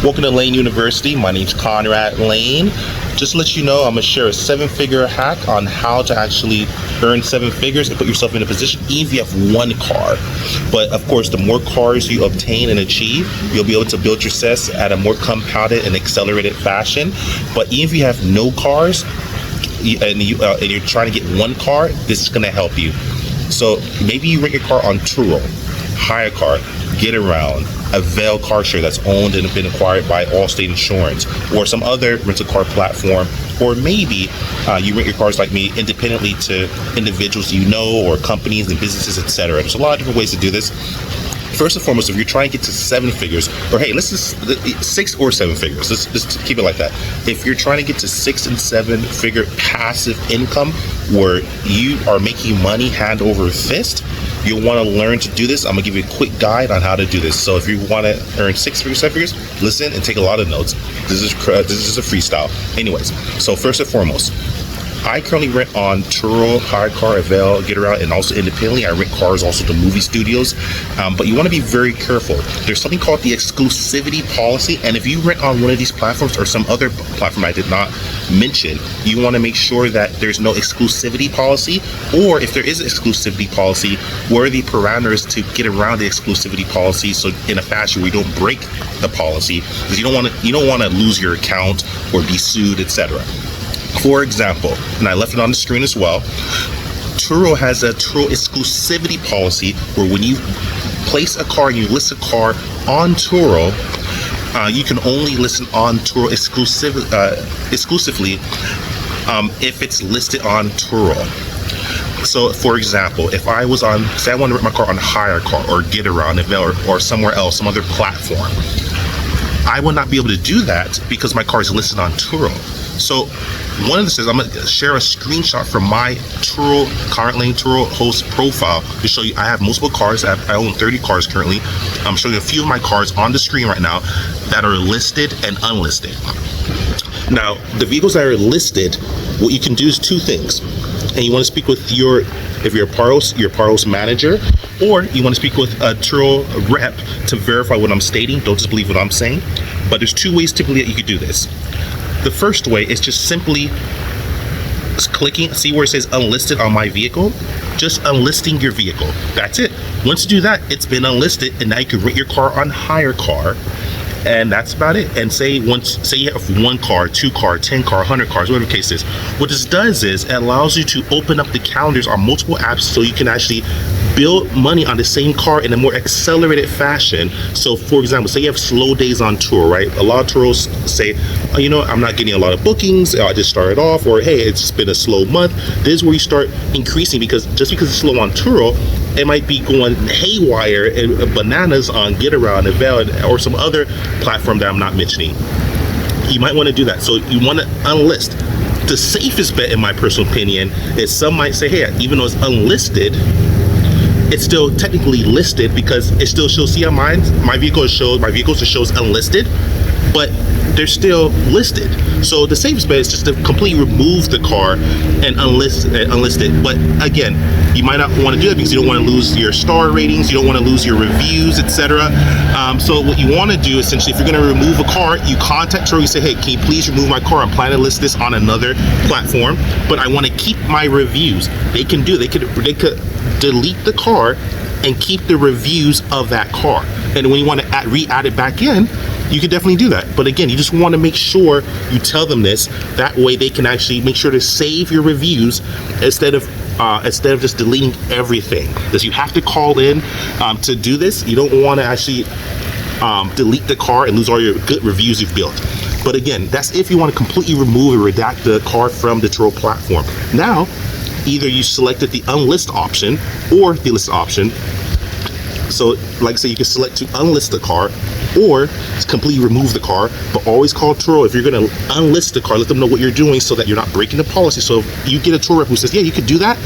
Welcome to Lane University. My name's Conrad Layn. Just to let you know, I'm going to share a 7-figure hack on how to actually earn 7 figures and put yourself in a position, even if you have one car. But of course, the more cars you obtain and achieve, you'll be able to build your success at a more compounded and accelerated fashion. But even if you have no cars and you're trying to get one car, this is going to help you. So maybe you rent your car on Turo, hire a car, get around, Avail car share that's owned and been acquired by Allstate Insurance or some other rental car platform, or maybe you rent your cars like me independently to individuals you know or companies and businesses, etc. There's a lot of different ways to do this. First and foremost, if you're trying to get to 7 figures, or hey, let's just 6 or 7 figures, let's keep it like that. If you're trying to get to 6 and 7 figure passive income where you are making money hand over fist, you'll want to learn to do this. I'm gonna give you a quick guide on how to do this. So if you want to earn 6 figures, 7 figures, listen and take a lot of notes. This is a freestyle. Anyways, so first and foremost, I currently rent on Turo, hire car, Avail, get around, and also independently. I rent cars also to movie studios. But you want to be very careful. There's something called the exclusivity policy, and if you rent on one of these platforms or some other platform I did not mention, you want to make sure that there's no exclusivity policy, or if there is an exclusivity policy, what are the parameters to get around the exclusivity policy, so in a fashion where you don't break the policy, because you don't want to lose your account or be sued, etc. For example, and I left it on the screen as well, Turo has a Turo exclusivity policy where when you place a car and you list a car on Turo, you can only listen on Turo exclusively if it's listed on Turo. So for example, if I was on, say I want to rent my car on Hire Car or Get Around or somewhere else, some other platform, I would not be able to do that because my car is listed on Turo. So one of the things, I'm going to share a screenshot from my Turo, Conrad Layn Turo host profile to show you I have multiple cars. I own 30 cars currently. I'm showing you a few of my cars on the screen right now that are listed and unlisted. Now, the vehicles that are listed, what you can do is 2 things. And you want to speak with if you're a Paros manager, or you want to speak with a Turo rep to verify what I'm stating. Don't just believe what I'm saying. But there's 2 ways typically that you could do this. The first way is just simply clicking, see where it says unlisted on my vehicle, just unlisting your vehicle. That's it. Once you do that, it's been unlisted, and now you can rent your car on Hire Car, and that's about it. And say you have 1 car, 2 car, 10 car, 100 cars, whatever the case is. What this does is it allows you to open up the calendars on multiple apps so you can actually build money on the same car in a more accelerated fashion. So for example, say you have slow days on tour, right? A lot of tours say, oh, you know, I'm not getting a lot of bookings, I just started off, or hey, it's been a slow month. This is where you start increasing, because just because it's slow on Turo, it might be going haywire and bananas on Get Around, Avail, or some other platform that I'm not mentioning. You might want to do that. So you want to unlist. The safest bet, in my personal opinion, is some might say, hey, even though it's unlisted, it's still technically listed because it still shows. See how my vehicle shows unlisted, but they're still listed. So the safest bet is just to completely remove the car and unlist it. But again, you might not want to do that because you don't want to lose your star ratings, you don't want to lose your reviews, etc. So what you want to do, essentially, if you're going to remove a car, you contact Turo, you say, hey, can you please remove my car? I'm planning to list this on another platform, but I want to keep my reviews. They could delete the car and keep the reviews of that car. And when you want to re-add it back in, you can definitely do that. But again, you just want to make sure you tell them this. That way they can actually make sure to save your reviews instead of just deleting everything. Because you have to call in to do this. You don't want to actually delete the car and lose all your good reviews you've built. But again, that's if you want to completely remove or redact the car from the Turo platform. Now, either you selected the unlist option or the list option. So like I say, you can select to unlist the car or completely remove the car, but always call Turo. If you're going to unlist the car, let them know what you're doing so that you're not breaking the policy. So if you get a Turo rep who says, yeah, you could do that,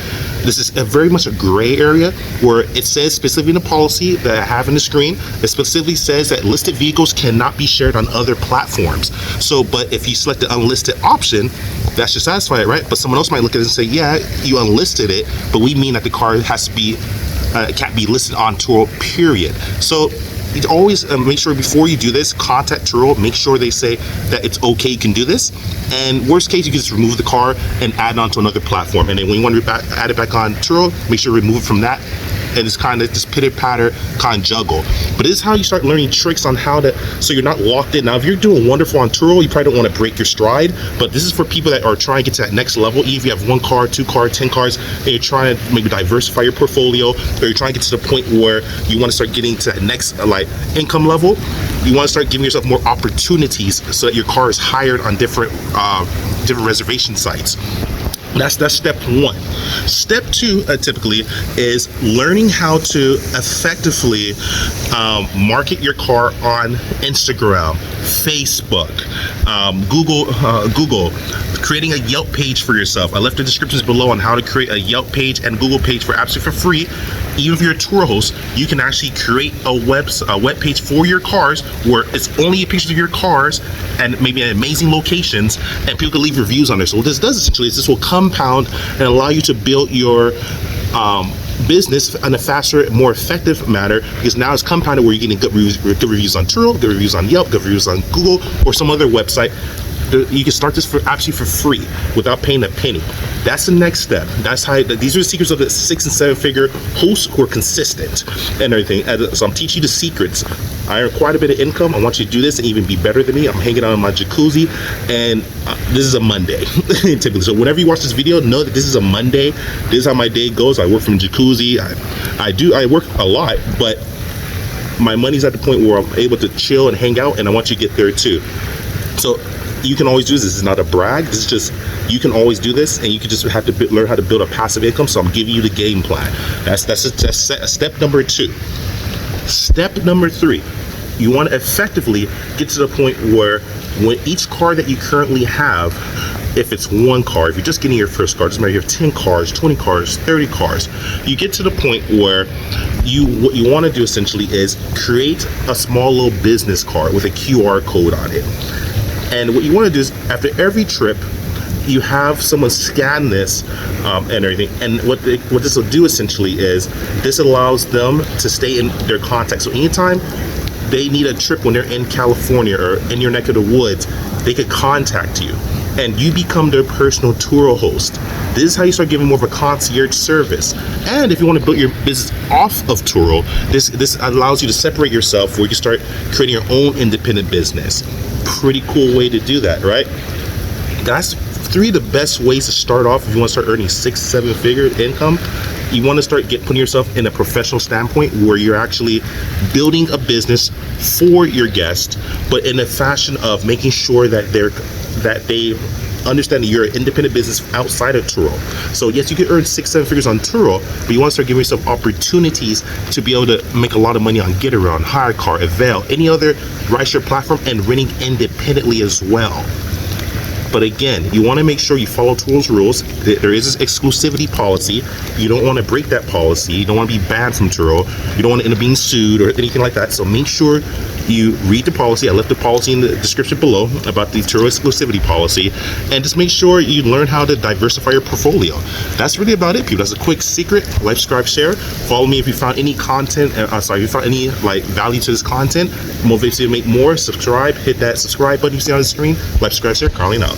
this is very much a gray area where it says specifically in the policy that I have on the screen, it specifically says that listed vehicles cannot be shared on other platforms. So, but if you select the unlisted option, that should satisfy it, right? But someone else might look at it and say, yeah, you unlisted it, but we mean that the car has to be, can't be listed on Turo, period. So you always make sure before you do this, contact Turo, make sure they say that it's okay, you can do this. And worst case, you can just remove the car and add it onto another platform. And then when you want to add it back on Turo, make sure you remove it from that. And it's kind of just pitter patter kind of juggle. But this is how you start learning tricks on how to, so you're not locked in. Now, if you're doing wonderful on Turo, you probably don't want to break your stride, but this is for people that are trying to get to that next level. Even if you have 1 car, 2 cars, 10 cars, and you're trying to maybe diversify your portfolio, or you're trying to get to the point where you want to start getting to that next like income level, you want to start giving yourself more opportunities so that your car is hired on different reservation sites. That's step 1. Step 2 typically is learning how to effectively market your car on Instagram, Facebook, Google, creating a Yelp page for yourself. I left the descriptions below on how to create a Yelp page and Google page for absolutely for free. Even if you're a Turo host, you can actually create a web page for your cars where it's only pictures of your cars and maybe amazing locations, and people can leave reviews on there. So what this does essentially is this will compound and allow you to build your business in a faster, more effective manner, because now it's compounded where you're getting good reviews on Turo, good reviews on Yelp, good reviews on Google, or some other website. You can start this for absolutely for free without paying a penny. That's the next step. That's how. These are the secrets of the 6 and 7 figure hosts who are consistent and everything. So I'm teaching you the secrets. I earn quite a bit of income. I want you to do this and even be better than me. I'm hanging out in my jacuzzi, and this is a Monday typically. So whenever you watch this video, know that this is a Monday. This is how my day goes. I work from jacuzzi. I work a lot, but my money's at the point where I'm able to chill and hang out, and I want you to get there too. So you can always do this. This is not a brag. This is just, you can always do this, and you can just have to learn how to build a passive income. So I'm giving you the game plan. That's step number 2. Step number 3, you want to effectively get to the point where when each car that you currently have, if it's 1 car, if you're just getting your first car, doesn't matter if you have 10 cars, 20 cars, 30 cars, you get to the point where what you want to do essentially is create a small little business card with a QR code on it. And what you want to do is after every trip, you have someone scan this and everything. And what this will do essentially is this allows them to stay in their contact. So anytime they need a trip when they're in California or in your neck of the woods, they could contact you, and you become their personal Turo host. This is how you start giving more of a concierge service. And if you want to build your business off of Turo, this allows you to separate yourself where you can start creating your own independent business. Pretty cool way to do that, right? That's 3 of the best ways to start off if you want to start earning 6-7 figure income. You want to start putting yourself in a professional standpoint where you're actually building a business for your guests, but in a fashion of making sure that they understand that you're an independent business outside of Turo. So yes, you can earn 6-7 figures on Turo, but you want to start giving yourself opportunities to be able to make a lot of money on Getaround, Hire Car, Avail, any other rideshare platform, and renting independently as well. But again, you want to make sure you follow Turo's rules. There is this exclusivity policy. You don't want to break that policy. You don't want to be banned from Turo. You don't want to end up being sued or anything like that. So make sure you read the policy. I left the policy in the description below about the Turo exclusivity policy. And just make sure you learn how to diversify your portfolio. That's really about it, people. That's a quick secret. Like, subscribe, share. Follow me if you found any content. If you found any value to this content, motivates you to make more. Subscribe. Hit that subscribe button you see on the screen. Like, subscribe, share. Carly out.